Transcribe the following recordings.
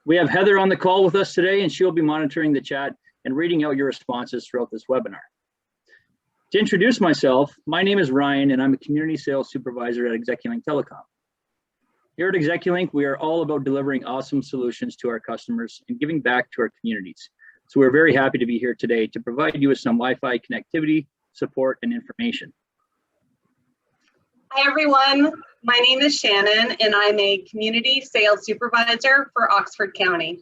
We have Heather on the call with us today, and she'll be monitoring the chat and reading out your responses throughout this webinar. To introduce myself, my name is Ryan, and I'm a Community Sales Supervisor at Execulink Telecom. Here at Execulink, we are all about delivering awesome solutions to our customers and giving back to our communities. So we're very happy to be here today to provide you with some Wi-Fi connectivity, support, and information. Hi everyone, my name is Shannon and I'm a Community Sales Supervisor for Oxford County.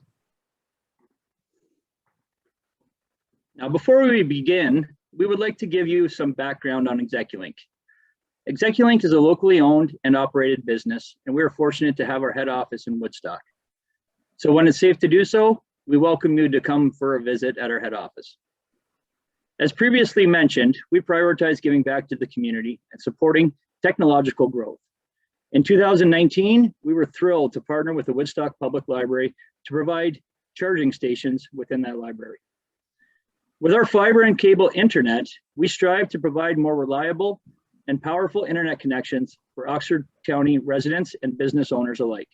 Now before we begin, we would like to give you some background on Execulink. Execulink is a locally owned and operated business, and we are fortunate to have our head office in Woodstock. So when it's safe to do so, we welcome you to come for a visit at our head office. As previously mentioned, we prioritize giving back to the community and supporting technological growth. In 2019, we were thrilled to partner with the Woodstock Public Library to provide charging stations within that library. With our fiber and cable internet, we strive to provide more reliable and powerful internet connections for Oxford County residents and business owners alike.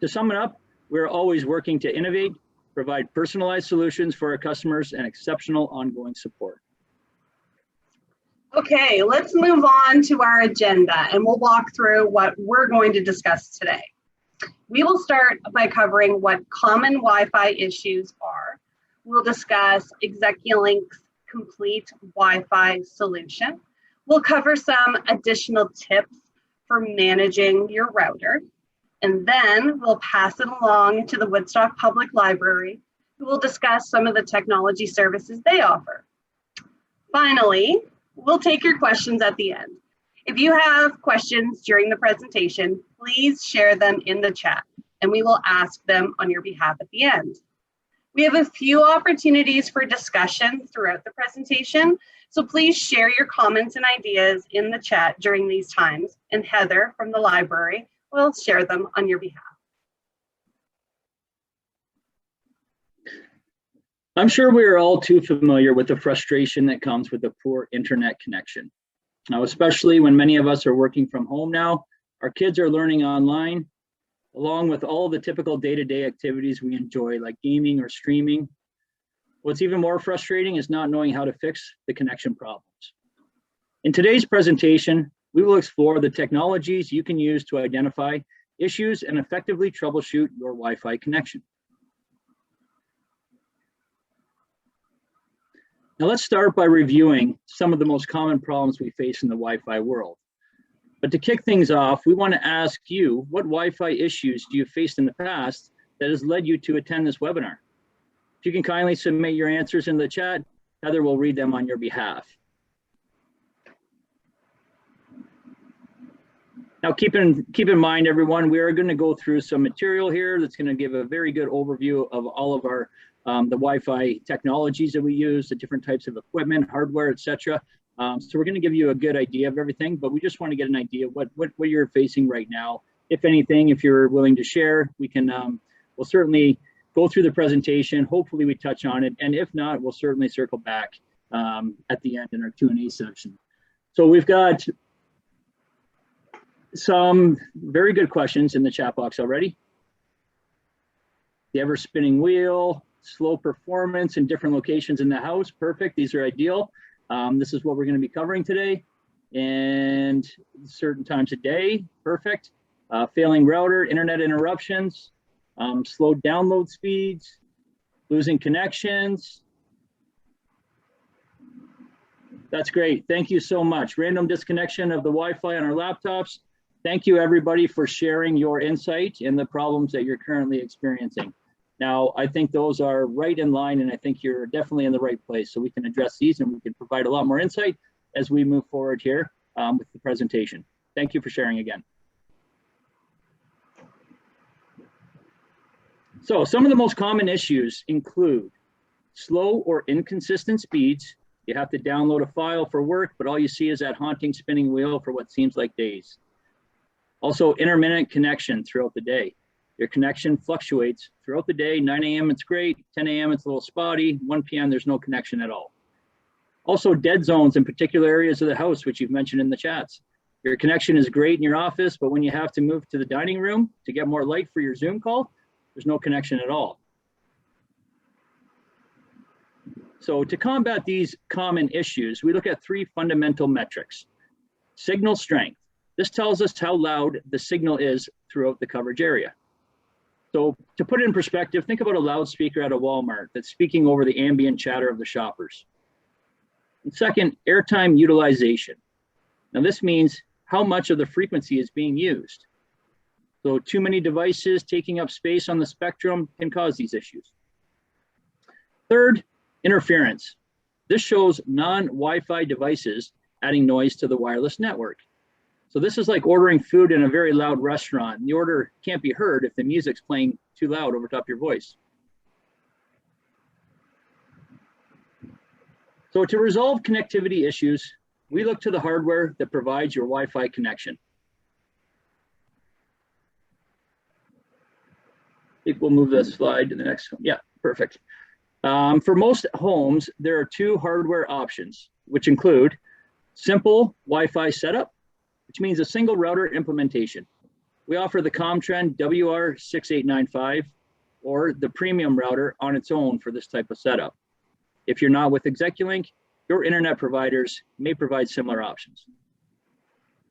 To sum it up, we're always working to innovate, provide personalized solutions for our customers, and exceptional ongoing support. Okay, let's move on to our agenda and we'll walk through what we're going to discuss today. We will start by covering what common Wi-Fi issues are. We'll discuss Execulink's complete Wi-Fi solution. We'll cover some additional tips for managing your router. And then we'll pass it along to the Woodstock Public Library, who will discuss some of the technology services they offer. Finally, we'll take your questions at the end. If you have questions during the presentation, please share them in the chat and we will ask them on your behalf at the end. We have a few opportunities for discussion throughout the presentation, so please share your comments and ideas in the chat during these times, and Heather from the library will share them on your behalf. I'm sure we are all too familiar with the frustration that comes with a poor internet connection. Now, especially when many of us are working from home now, our kids are learning online, along with all the typical day-to-day activities we enjoy, like gaming or streaming. What's even more frustrating is not knowing how to fix the connection problems. In today's presentation, we will explore the technologies you can use to identify issues and effectively troubleshoot your Wi-Fi connection. Now let's start by reviewing some of the most common problems we face in the Wi-Fi world. But to kick things off, we want to ask you, what Wi-Fi issues do you face in the past that has led you to attend this webinar? If you can kindly submit your answers in the chat, Heather will read them on your behalf. Now, keep in mind, everyone, we are going to go through some material here that's going to give a very good overview of all of our the Wi-Fi technologies that we use, the different types of equipment, hardware, etc. So we're going to give you a good idea of everything, but we just want to get an idea of what you're facing right now. If anything, if you're willing to share, we can we'll certainly go through the presentation. Hopefully, we touch on it, and if not, we'll certainly circle back at the end in our Q&A section. So we've got some very good questions in the chat box already. The ever-spinning wheel, slow performance in different locations in the house. Perfect. These are ideal. This is what we're going to be covering today. And certain times a day. Perfect. Failing router, internet interruptions, slow download speeds, losing connections. That's great. Thank you so much. Random disconnection of the Wi-Fi on our laptops. Thank you, everybody, for sharing your insight and the problems that you're currently experiencing. Now, I think those are right in line, and I think you're definitely in the right place, so we can address these and we can provide a lot more insight as we move forward here with the presentation. Thank you for sharing again. So some of the most common issues include slow or inconsistent speeds. You have to download a file for work, but all you see is that haunting spinning wheel for what seems like days. Also, intermittent connection throughout the day. Your connection fluctuates throughout the day. 9 a.m. it's great, 10 a.m. it's a little spotty, 1 p.m. there's no connection at all. Also, dead zones in particular areas of the house, which you've mentioned in the chats. Your connection is great in your office, but when you have to move to the dining room to get more light for your Zoom call, There's no connection at all. So to combat these common issues, we look at three fundamental metrics. Signal strength. This tells us how loud the signal is throughout the coverage area. So to put it in perspective, think about a loudspeaker at a Walmart that's speaking over the ambient chatter of the shoppers. And second, airtime utilization. Now this means how much of the frequency is being used. So too many devices taking up space on the spectrum can cause these issues. Third, interference. This shows non-Wi-Fi devices adding noise to the wireless network. So this is like ordering food in a very loud restaurant. The order can't be heard if the music's playing too loud over top of your voice. So to resolve connectivity issues, we look to the hardware that provides your Wi-Fi connection. I think we'll move the slide to the next one. Yeah, perfect. For most homes, there are two hardware options, which include simple Wi-Fi setup, which means a single router implementation. We offer the Comtrend WR6895 or the premium router on its own for this type of setup. If you're not with Execulink, your internet providers may provide similar options.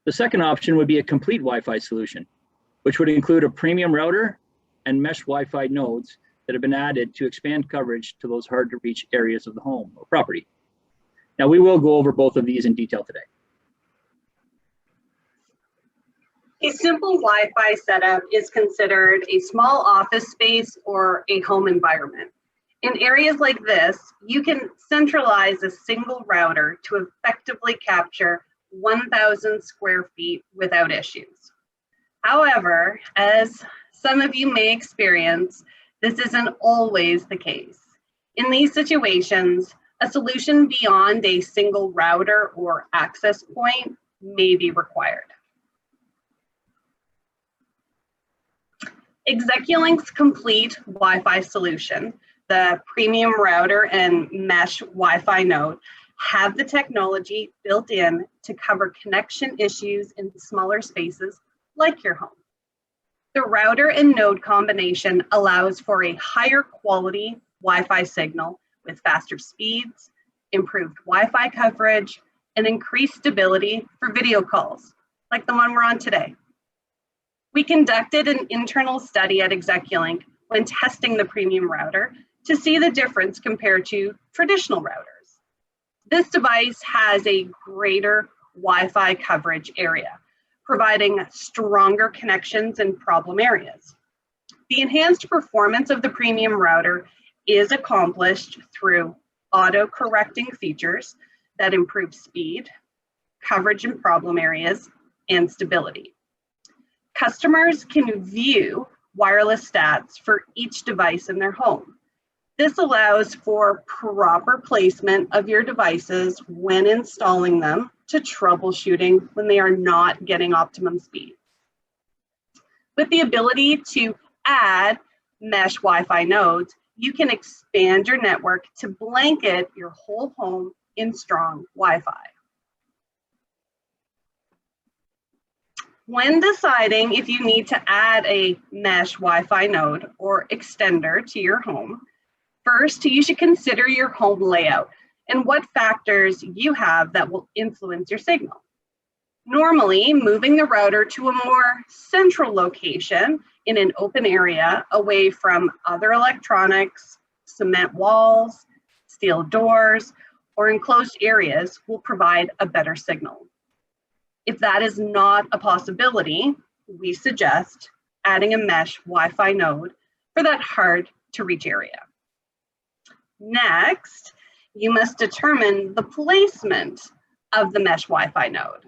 The second option would be a complete Wi-Fi solution, which would include a premium router and mesh Wi-Fi nodes that have been added to expand coverage to those hard to reach areas of the home or property. Now we will go over both of these in detail today. A simple Wi-Fi setup is considered a small office space or a home environment. In areas like this, you can centralize a single router to effectively capture 1,000 square feet without issues. However, as some of you may experience, this isn't always the case. In these situations, a solution beyond a single router or access point may be required. Execulink's complete Wi-Fi solution, the premium router and mesh Wi-Fi node, have the technology built in to cover connection issues in smaller spaces like your home. The router and node combination allows for a higher quality Wi-Fi signal with faster speeds, improved Wi-Fi coverage, and increased stability for video calls, like the one we're on today. We conducted an internal study at Execulink when testing the premium router to see the difference compared to traditional routers. This device has a greater Wi-Fi coverage area, providing stronger connections in problem areas. The enhanced performance of the premium router is accomplished through auto-correcting features that improve speed, coverage in problem areas, and stability. Customers can view wireless stats for each device in their home. This allows for proper placement of your devices when installing them to troubleshooting when they are not getting optimum speed. With the ability to add mesh Wi-Fi nodes, you can expand your network to blanket your whole home in strong Wi-Fi. When deciding if you need to add a mesh Wi-Fi node or extender to your home, first, you should consider your home layout and what factors you have that will influence your signal. Normally, moving the router to a more central location in an open area away from other electronics, cement walls, steel doors, or enclosed areas will provide a better signal. If that is not a possibility, we suggest adding a mesh Wi-Fi node for that hard to reach area. Next, you must determine the placement of the mesh Wi-Fi node.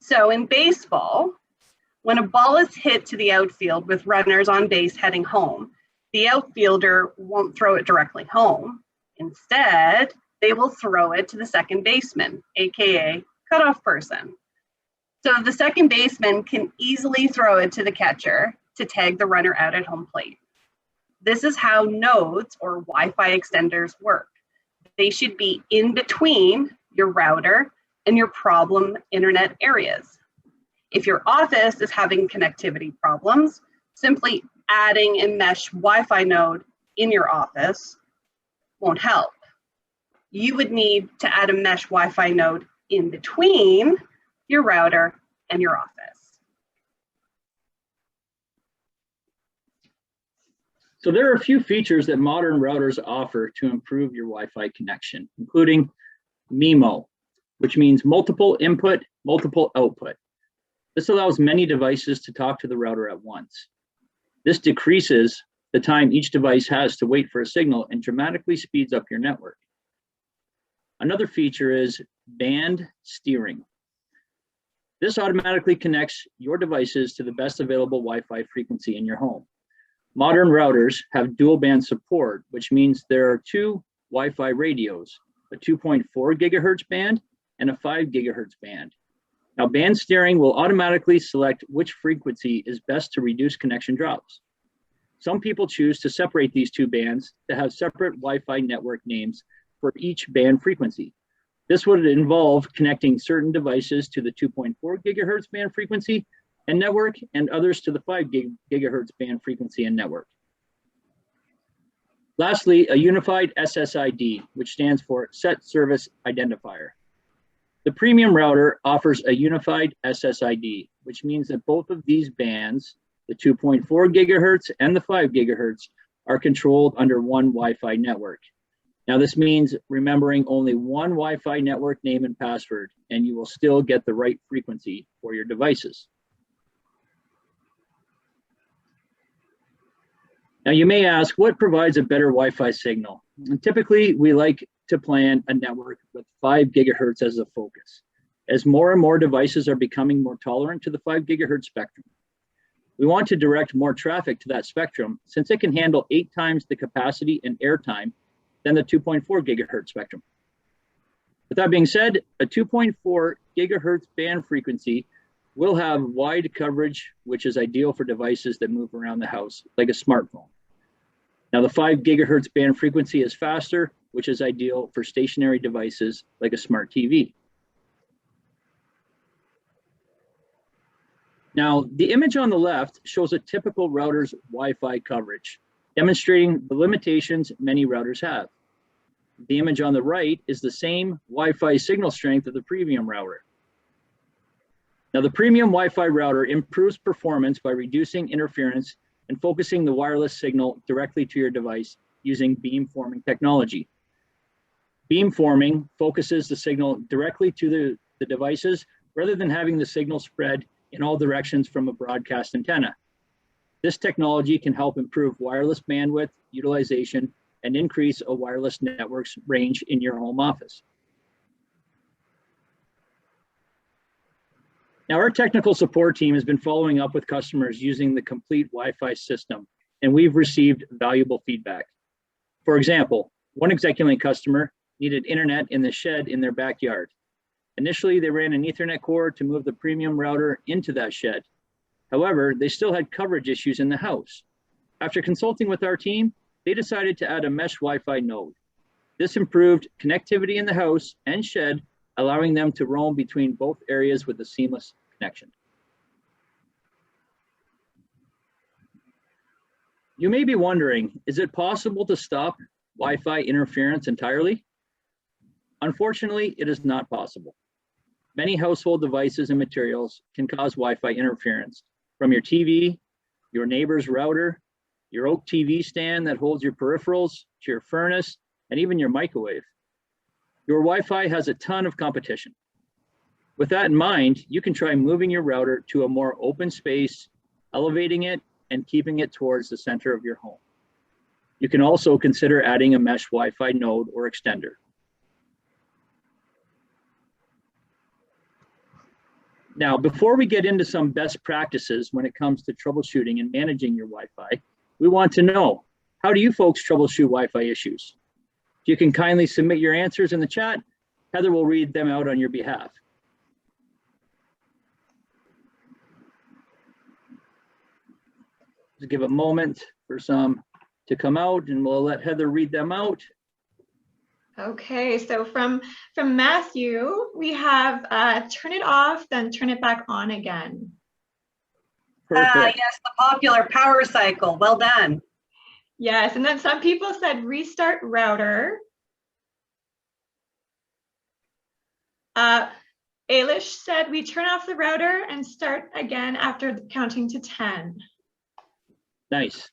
So in baseball, when a ball is hit to the outfield with runners on base heading home, the outfielder won't throw it directly home. Instead, they will throw it to the second baseman, aka cutoff person. So the second baseman can easily throw it to the catcher to tag the runner out at home plate. This is how nodes or Wi-Fi extenders work. They should be in between your router and your problem internet areas. If your office is having connectivity problems, simply adding a mesh Wi-Fi node in your office won't help. You would need to add a mesh Wi-Fi node in between your router and your office. So there are a few features that modern routers offer to improve your Wi-Fi connection, including MIMO, which means multiple input, multiple output. This allows many devices to talk to the router at once. This decreases the time each device has to wait for a signal and dramatically speeds up your network. Another feature is band steering. This automatically connects your devices to the best available Wi-Fi frequency in your home. Modern routers have dual band support, which means there are two Wi-Fi radios, a 2.4 gigahertz band and a 5 gigahertz band. Now, band steering will automatically select which frequency is best to reduce connection drops. Some people choose to separate these two bands to have separate Wi-Fi network names for each band frequency. This would involve connecting certain devices to the 2.4 gigahertz band frequency and network, and others to the 5 gigahertz band frequency and network. Lastly, a unified SSID, which stands for Set Service Identifier. The premium router offers a unified SSID, which means that both of these bands, the 2.4 gigahertz and the 5 gigahertz, are controlled under one Wi-Fi network. Now, this means remembering only one Wi-Fi network name and password, and you will still get the right frequency for your devices. Now, you may ask, what provides a better Wi-Fi signal? And typically, we like to plan a network with 5 gigahertz as a focus, as more and more devices are becoming more tolerant to the 5 gigahertz spectrum. We want to direct more traffic to that spectrum since it can handle 8 times the capacity and airtime than the 2.4 gigahertz spectrum. With that being said, a 2.4 gigahertz band frequency will have wide coverage, which is ideal for devices that move around the house, like a smartphone. Now, the 5 gigahertz band frequency is faster, which is ideal for stationary devices like a smart TV. Now, the image on the left shows a typical router's Wi-Fi coverage, demonstrating the limitations many routers have. The image on the right is the same Wi-Fi signal strength of the premium router. Now, the premium Wi-Fi router improves performance by reducing interference and focusing the wireless signal directly to your device using beamforming technology. Beamforming focuses the signal directly to the devices rather than having the signal spread in all directions from a broadcast antenna. This technology can help improve wireless bandwidth utilization and increase a wireless network's range in your home office. Now, our technical support team has been following up with customers using the complete Wi-Fi system, and we've received valuable feedback. For example, one Execulink customer needed internet in the shed in their backyard. Initially, they ran an Ethernet cord to move the premium router into that shed. However, they still had coverage issues in the house. After consulting with our team, they decided to add a mesh Wi-Fi node. This improved connectivity in the house and shed, allowing them to roam between both areas with a seamless connection. You may be wondering, is it possible to stop Wi-Fi interference entirely? Unfortunately, it is not possible. Many household devices and materials can cause Wi-Fi interference, from your TV, your neighbor's router, your oak TV stand that holds your peripherals, to your furnace, and even your microwave. Your Wi-Fi has a ton of competition. With that in mind, you can try moving your router to a more open space, elevating it, and keeping it towards the center of your home. You can also consider adding a mesh Wi-Fi node or extender. Now, before we get into some best practices when it comes to troubleshooting and managing your Wi-Fi, we want to know, how do you folks troubleshoot Wi-Fi issues? If you can kindly submit your answers in the chat, Heather will read them out on your behalf. Just give a moment for some to come out, and we'll let Heather read them out. Okay, so from Matthew, we have turn it off, then turn it back on again. Perfect. Yes, the popular power cycle. Well done. Yes, and then some people said restart router. Ailish said we turn off the router and start again after counting to 10. Nice.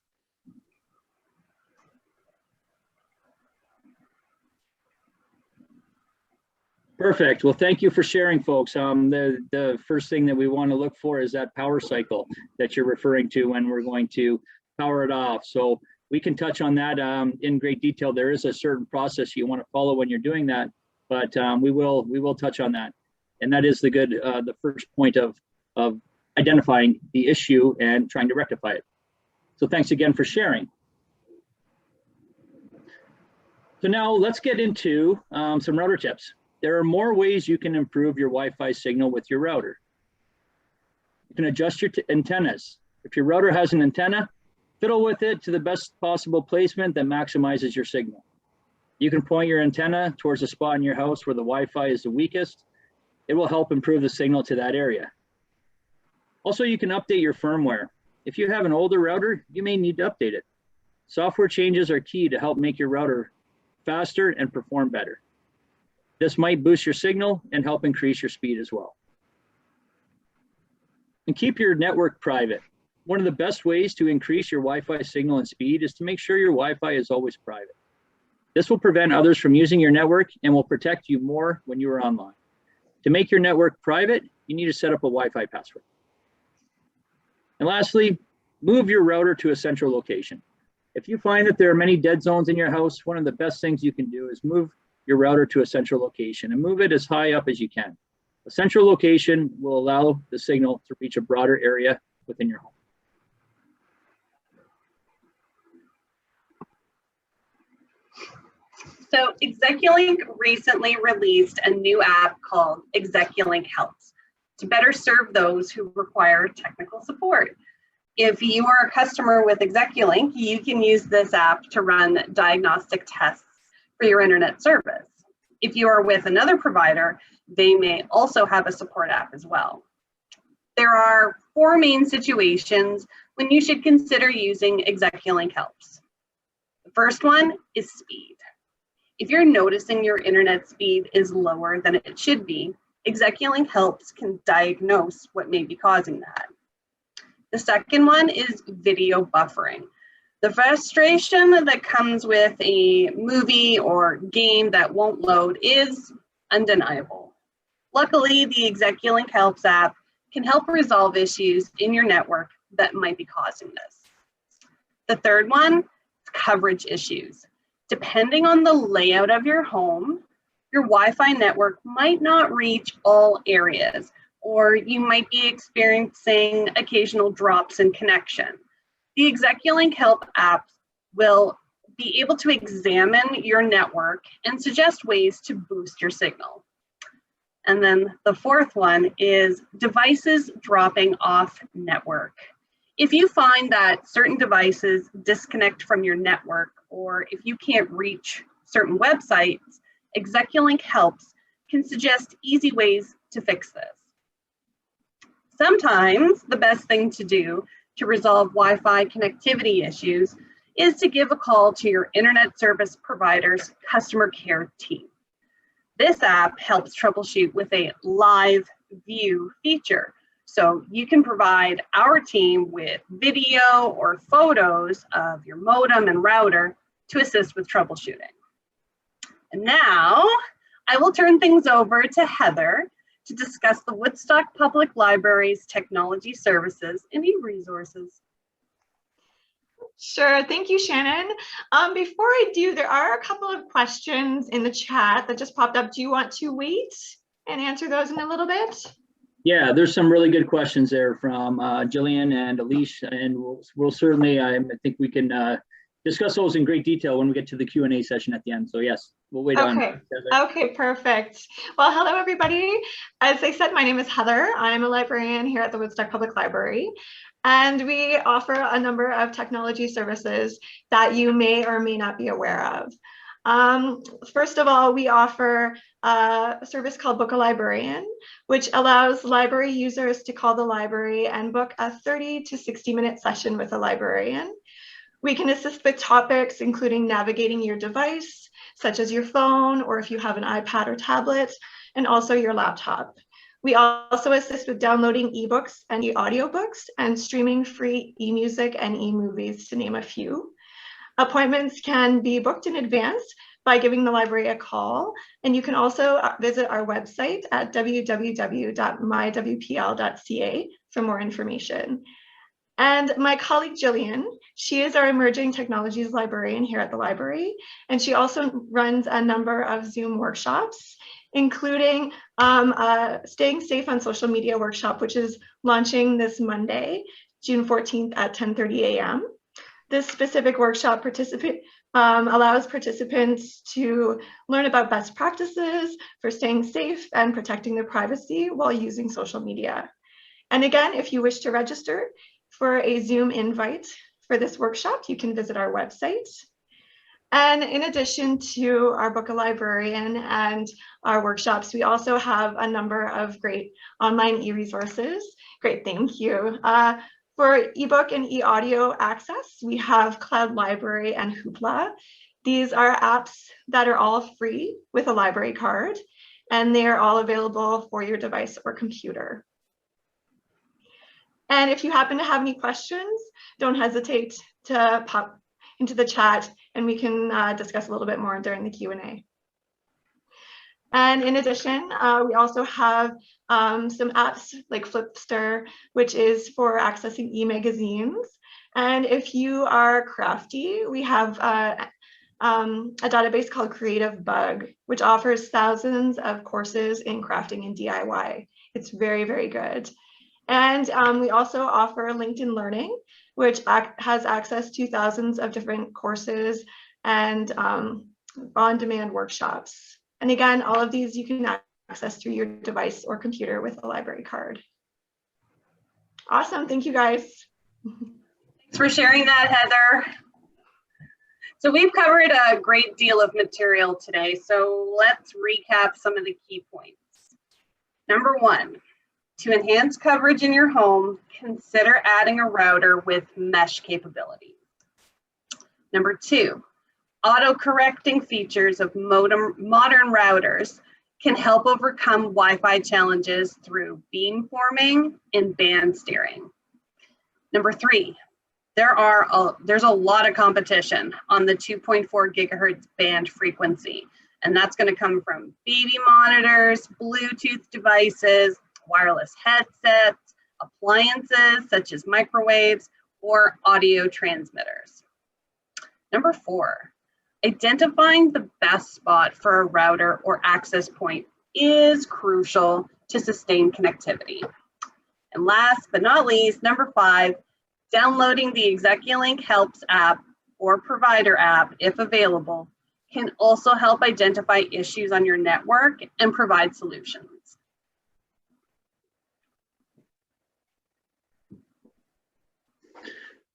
Perfect. Well, thank you for sharing, folks. The first thing that we want to look for is that power cycle that you're referring to when we're going to power it off. So we can touch on that in great detail. There is a certain process you want to follow when you're doing that, but we will touch on that. And that is the first point of identifying the issue and trying to rectify it. So thanks again for sharing. So now let's get into some router tips. There are more ways you can improve your Wi-Fi signal with your router. You can adjust your antennas. If your router has an antenna, fiddle with it to the best possible placement that maximizes your signal. You can point your antenna towards a spot in your house where the Wi-Fi is the weakest. It will help improve the signal to that area. Also, you can update your firmware. If you have an older router, you may need to update it. Software changes are key to help make your router faster and perform better. This might boost your signal and help increase your speed as well. And keep your network private. One of the best ways to increase your Wi-Fi signal and speed is to make sure your Wi-Fi is always private. This will prevent others from using your network and will protect you more when you are online. To make your network private, you need to set up a Wi-Fi password. And lastly, move your router to a central location. If you find that there are many dead zones in your house, one of the best things you can do is move your router to a central location and move it as high up as you can. A central location will allow the signal to reach a broader area within your home. So Execulink recently released a new app called Execulink Helps to better serve those who require technical support. If you are a customer with Execulink, you can use this app to run diagnostic tests for your internet service. If you are with another provider, they may also have a support app as well. There are 4 main situations when you should consider using Execulink Helps. The first one is speed. If you're noticing your internet speed is lower than it should be, Execulink Helps can diagnose what may be causing that. The second one is video buffering. The frustration that comes with a movie or game that won't load is undeniable. Luckily, the Execulink Helps app can help resolve issues in your network that might be causing this. The third one is coverage issues. Depending on the layout of your home, your Wi-Fi network might not reach all areas, or you might be experiencing occasional drops in connection. The Execulink Help app will be able to examine your network and suggest ways to boost your signal. And then the fourth one is devices dropping off network. If you find that certain devices disconnect from your network, or if you can't reach certain websites, Execulink Helps can suggest easy ways to fix this. Sometimes the best thing to do to resolve Wi-Fi connectivity issues is to give a call to your internet service provider's customer care team. This app helps troubleshoot with a live view feature. So you can provide our team with video or photos of your modem and router to assist with troubleshooting. And now I will turn things over to Heather to discuss the Woodstock Public Library's technology services and e-resources. Sure, thank you, Shannon. Before I do, there are a couple of questions in the chat that just popped up. Do you want to wait and answer those in a little bit? Yeah, there's some really good questions there from Jillian and Alish, and we'll certainly, I think we can discuss those in great detail when we get to the Q&A session at the end. So yes, we'll wait on. Okay, perfect. Well, hello, everybody. As I said, my name is Heather. I'm a librarian here at the Woodstock Public Library, and we offer a number of technology services that you may or may not be aware of. First of all, we offer a service called Book a Librarian, which allows library users to call the library and book a 30 to 60-minute session with a librarian. We can assist with topics including navigating your device, such as your phone, or if you have an iPad or tablet, and also your laptop. We also assist with downloading ebooks and audiobooks and streaming free e-music and e-movies, to name a few. Appointments can be booked in advance by giving the library a call, and you can also visit our website at www.mywpl.ca for more information. And my colleague Jillian, she is our emerging technologies librarian here at the library, and she also runs a number of Zoom workshops, including Staying Safe on Social Media workshop, which is launching this Monday, June 14th at 10:30 a.m. This specific workshop allows participants to learn about best practices for staying safe and protecting their privacy while using social media. And again, if you wish to register for a Zoom invite for this workshop, you can visit our website. And in addition to our Book a Librarian and our workshops, we also have a number of great online e-resources. Great, thank you. For ebook and e-audio access, we have Cloud Library and Hoopla. These are apps that are all free with a library card, and they are all available for your device or computer. And if you happen to have any questions, don't hesitate to pop into the chat and we can discuss a little bit more during the Q&A. And in addition, we also have some apps like Flipster, which is for accessing e-magazines. And if you are crafty, we have a database called Creative Bug, which offers thousands of courses in crafting and DIY. It's very, very good. And we also offer LinkedIn Learning, which has access to thousands of different courses and on-demand workshops. And again, all of these you can access through your device or computer with a library card. Awesome, thank you guys. Thanks for sharing that, Heather. So we've covered a great deal of material today, so let's recap some of the key points. Number one, to enhance coverage in your home, consider adding a router with mesh capability. Number two, auto-correcting features of modern routers can help overcome Wi-Fi challenges through beamforming and band steering. Number three, there's a lot of competition on the 2.4 gigahertz band frequency, and that's going to come from baby monitors, Bluetooth devices, wireless headsets, appliances such as microwaves, or audio transmitters. Number four, identifying the best spot for a router or access point is crucial to sustain connectivity. And last but not least, number five, downloading the Execulink Helps app or provider app, if available, can also help identify issues on your network and provide solutions.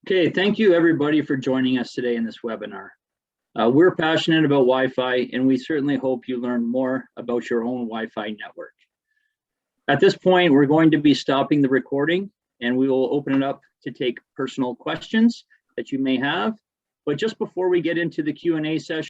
Okay, thank you everybody for joining us today in this webinar. We're passionate about Wi-Fi, and we certainly hope you learn more about your own Wi-Fi network. At this point, we're going to be stopping the recording, and we will open it up to take personal questions that you may have. But just before we get into the Q&A session,